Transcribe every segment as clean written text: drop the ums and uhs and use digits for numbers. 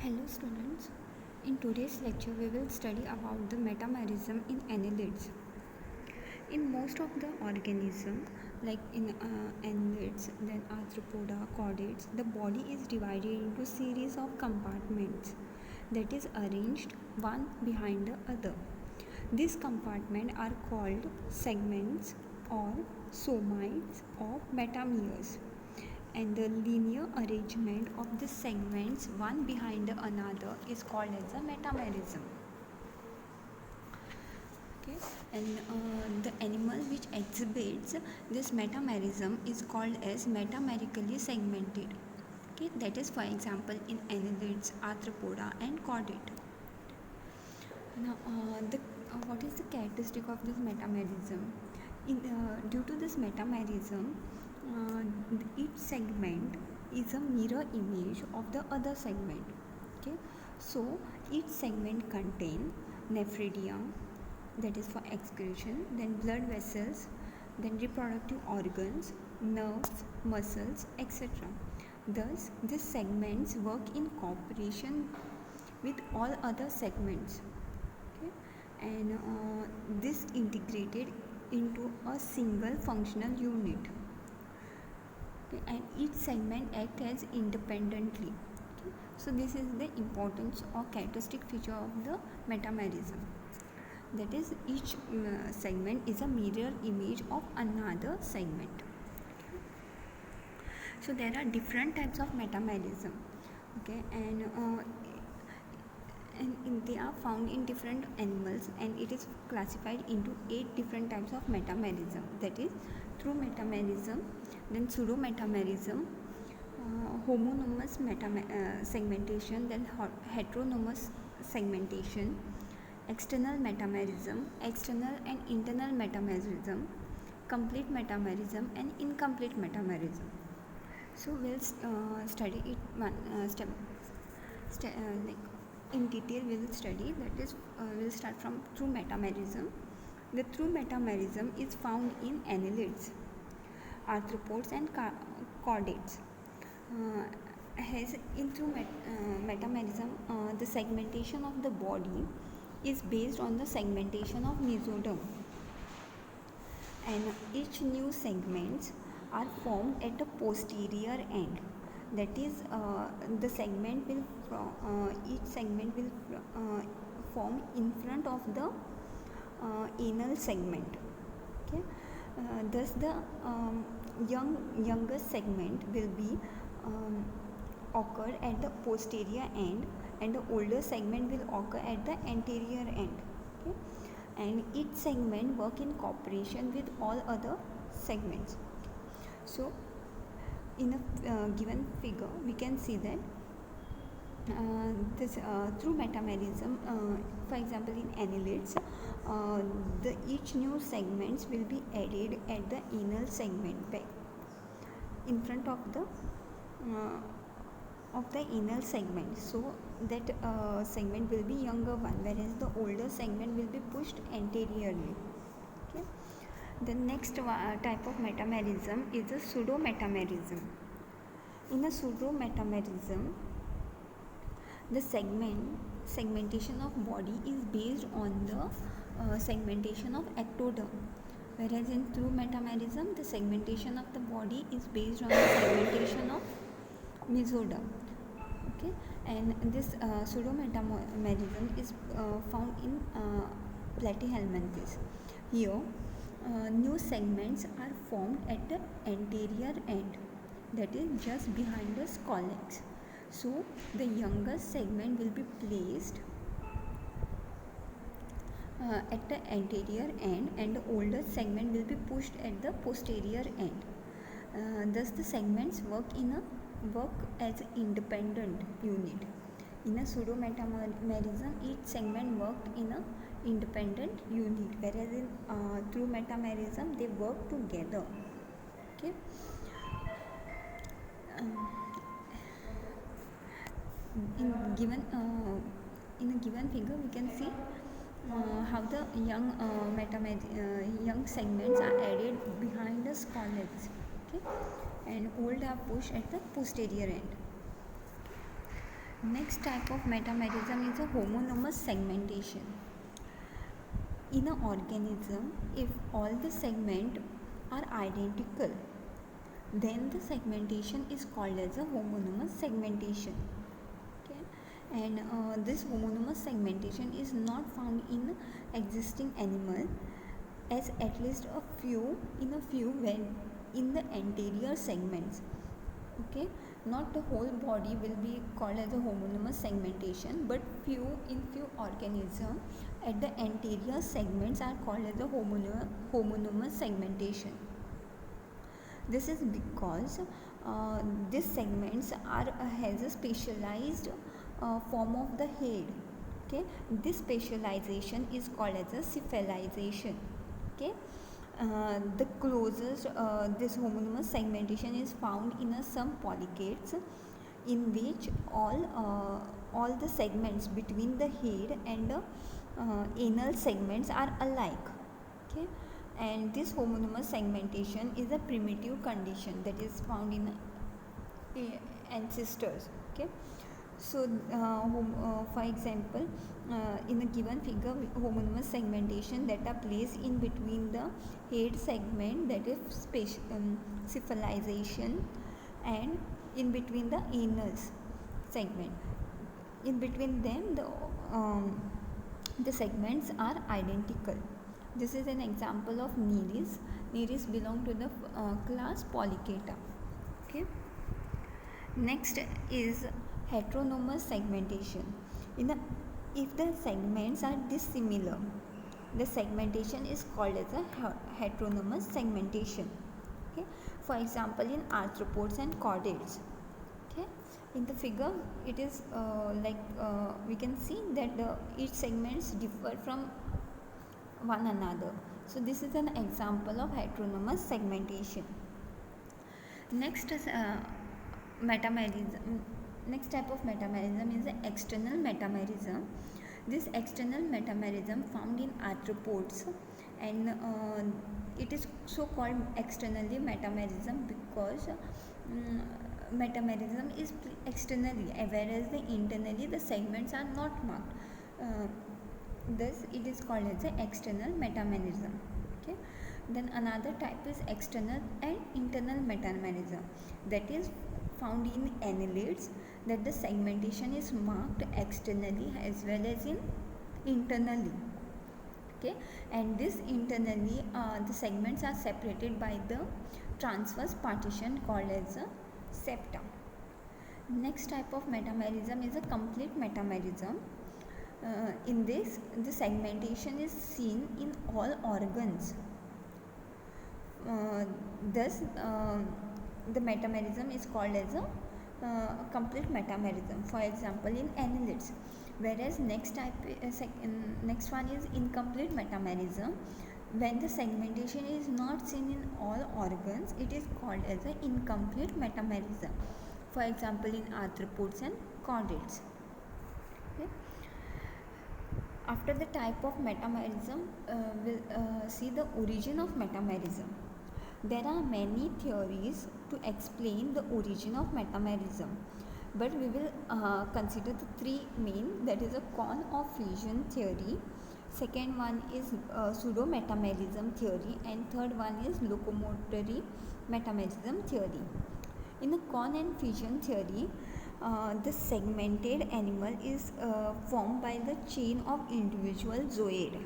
Hello students, in today's lecture we will study about the metamerism in annelids. In most of the organism like in annelids, then arthropoda, chordates, the body is divided into series of compartments that is arranged one behind the other. These compartments are called segments or somites or metameres, and the linear arrangement of the segments one behind the another is called as a metamerism. Okay, and the animal which exhibits this metamerism is called as metamerically segmented. Okay, that is for example in annelids, arthropoda and chordate. Now what is the characteristic of this metamerism? Due to this metamerism, each segment is a mirror image of the other segment. Okay, so each segment contain nephridia, that is for excretion, then blood vessels, then reproductive organs, nerves, muscles, etc. Thus, these segments work in cooperation with all other segments. Okay, and this integrated into a single functional unit. Okay, and each segment acts as independently. Okay, so this is the importance or characteristic feature of the metamerism. That is, each segment is a mirror image of another segment. So there are different types of metamerism. Okay, and they are found in different animals, and it is classified into 8 different types of metamerism. That is, true metamerism, then pseudo metamerism, homonymous segmentation, then heteronomous segmentation, external metamerism, external and internal metamerism, complete metamerism and incomplete metamerism. So we'll study it one step like in detail. We will study, that is, we'll start from true metamerism. The true metamerism is found in annelids, arthropods and chordates. Has in true metamerism, the segmentation of the body is based on the segmentation of mesoderm, and each new segments are formed at the posterior end. That is, the segment will each segment will form in front of the anal segment. Okay, thus the youngest segment will be occur at the posterior end, and the older segment will occur at the anterior end. Okay, and each segment work in cooperation with all other segments. So in a given figure we can see that this through metamerism, for example in annelids, the each new segments will be added at the anal segment back in front of the anal segment, so that segment will be younger one, whereas the older segment will be pushed anteriorly. Okay, the next type of metamerism is a pseudo metamerism. In a pseudo metamerism, the segmentation of body is based on the segmentation of ectoderm, whereas in true metamerism the segmentation of the body is based on the segmentation of mesoderm. Okay, and this pseudo metamerism is found in platyhelminthes. Here new segments are formed at the anterior end, that is just behind the scolex. So the youngest segment will be placed at the anterior end, and the older segment will be pushed at the posterior end. Thus the segments work as an independent unit. In a pseudo metamerism, each segment worked in a independent unit, whereas in true metamerism they work together. Okay, in a given figure we can see how the young segments are added behind the scolex. Okay, and old are pushed at the posterior end. Next type of metamerism is a homonymous segmentation. In an organism, if all the segments are identical, then the segmentation is called as a homonymous segmentation. Okay, and this homonymous segmentation is not found in existing animal, as at least a few when in the anterior segments. Okay, not the whole body will be called as a homonymous segmentation, but few organisms at the anterior segments are called as a homonymous segmentation. This is because these segments are has a specialized form of the head. Okay, this specialization is called as a cephalization. Okay, the closest this homonymous segmentation is found in some polychaetes, in which all the segments between the head and the anal segments are alike. Okay, and this homonymous segmentation is a primitive condition that is found in ancestors. Okay, so for example, in a given figure, homonymous segmentation that are placed in between the head segment, that is cephalization, and in between the anal segment. In between them, the segments are identical. This is an example of Nereis. Nereis belong to the class Polychaeta. Okay. Next is heteronomous segmentation. If the segments are dissimilar, the segmentation is called as a heteronomous segmentation. Okay. For example, in arthropods and chordates. Okay. In the figure, it is we can see that each segments differ from one another. So this is an example of heteronomous segmentation. Next is metamerism. Next type of metamerism is the external metamerism. This external metamerism found in arthropods, and it is so called externally metamerism because metamerism is externally, whereas internally the segments are not marked. Thus it is called as the external metamerism. Okay, then another type is external and internal metamerism, that is found in annelids, that the segmentation is marked externally as well as in internally. Okay, and this internally the segments are separated by the transverse partition called as a septa. Next type of metamerism is a complete metamerism. In this, the segmentation is seen in all organs. Thus, the metamerism is called as a complete metamerism. For example, in annelids. Whereas next one is incomplete metamerism. When the segmentation is not seen in all organs, it is called as an incomplete metamerism. For example, in arthropods and chordates. Okay. After the type of metamerism, we'll see the origin of metamerism. There are many theories to explain the origin of metamerism, but we will consider the three main, that is a cone of fusion theory, second one is pseudo-metamerism theory, and third one is locomotory metamerism theory. In the cone and fusion theory, the segmented animal is formed by the chain of individual zooid.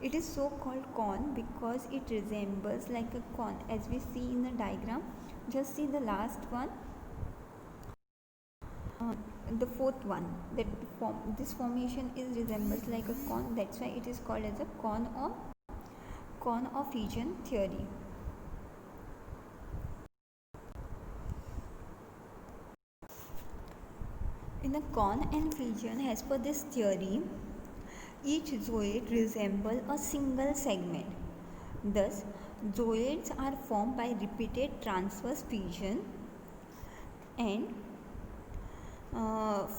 It is so called cone because it resembles like a cone, as we see in the diagram. Just see the last one, the fourth one, that this formation is resembles like a cone. That's why it is called as a cone of fusion theory. In a cone and fusion, as per this theory, each zooid resembles a single segment. Thus, zooids are formed by repeated transverse fusion and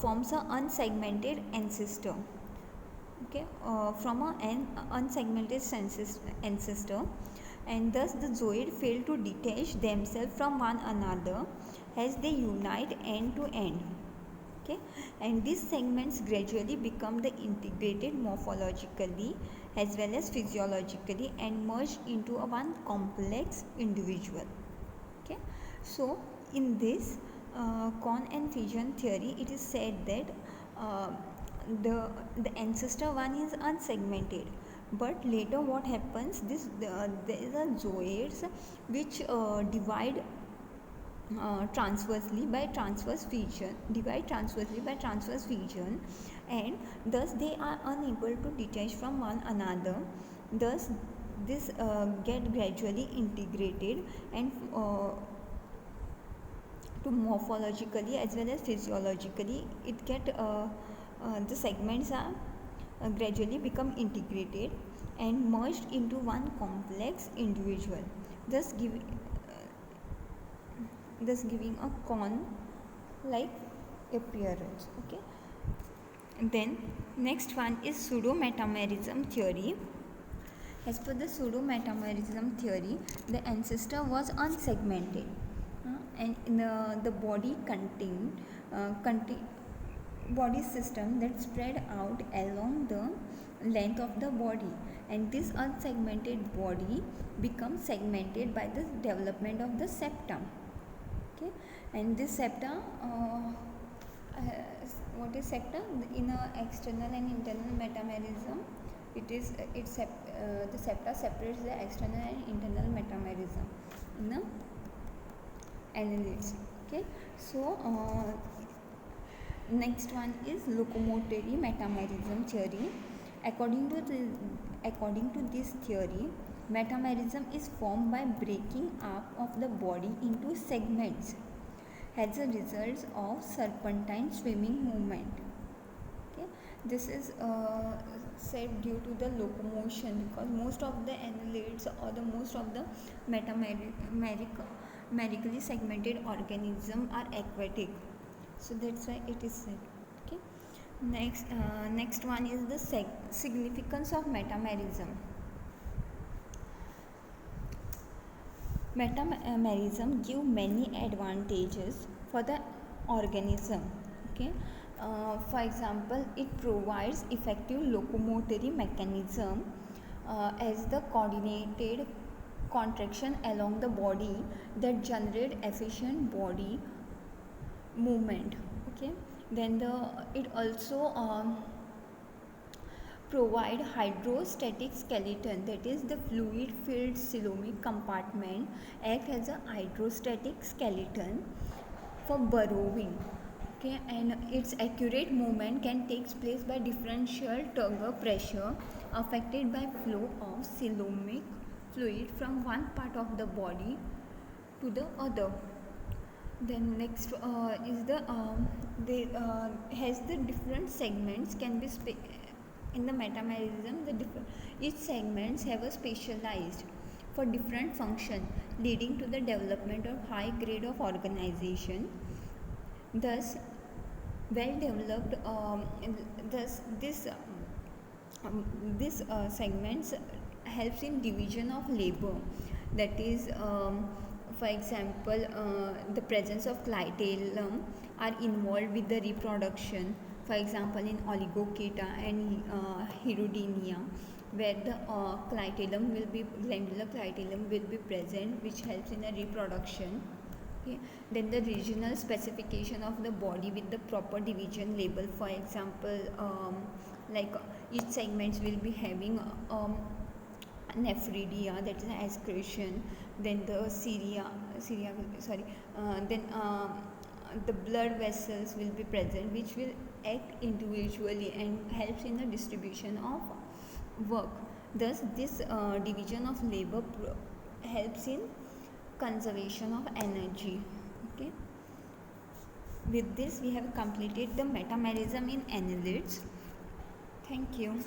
forms an unsegmented ancestor. Okay, from an unsegmented ancestor, and thus the zooid fail to detach themselves from one another as they unite end to end. Okay, Okay, and these segments gradually become the integrated morphologically as well as physiologically and merge into a one complex individual. Okay, so in this Kohn and fission theory, it is said that uh, the ancestor one is unsegmented, but later what happens, this there are zooids which transversely by transverse fusion, divide transversely by transverse fusion, and thus they are unable to detach from one another. Thus this get gradually integrated and to morphologically as well as physiologically it get the segments are gradually become integrated and merged into one complex individual, thus giving a cone like appearance. Okay, and then next one is pseudo-metamerism theory. As per the pseudo-metamerism theory, the ancestor was unsegmented, and in the body body system that spread out along the length of the body, and this unsegmented body becomes segmented by the development of the septum. Okay, and this septa what is septa in a external and internal metamerism, the septa separates the external and internal metamerism in the annelids. Okay, so next one is locomotory metamerism theory. According to this theory, metamerism is formed by breaking up of the body into segments as a result of serpentine swimming movement. Okay, this is said due to the locomotion, because most of the annelids or the most of the metamerically segmented organisms are aquatic, so that's why it is said. Okay, next one is the significance of metamerism. Metamerism give many advantages for the organism. Okay, for example, it provides effective locomotory mechanism as the coordinated contraction along the body that generate efficient body movement. Okay, then it also provide hydrostatic skeleton, that is the fluid filled coelomic compartment act as a hydrostatic skeleton for burrowing. Okay, and its accurate movement can take place by differential turgor pressure affected by flow of coelomic fluid from one part of the body to the other. Then next is has the different segments can be in the metamerism. Each segments have a specialized for different function, leading to the development of high grade of organization. Thus well developed this segments helps in division of labor, that is for example the presence of clitellum are involved with the reproduction, for example in oligochaeta and Hirudinea, where the glandular clitellum will be present, which helps in the reproduction. Okay. Then the regional specification of the body with the proper division label, for example like each segments will be having nephridia, that is an excretion, then the then the blood vessels will be present, which will act individually and helps in the distribution of work. Thus this division of labor helps in conservation of energy. Okay, with this we have completed the metamerism in annelids. Thank you.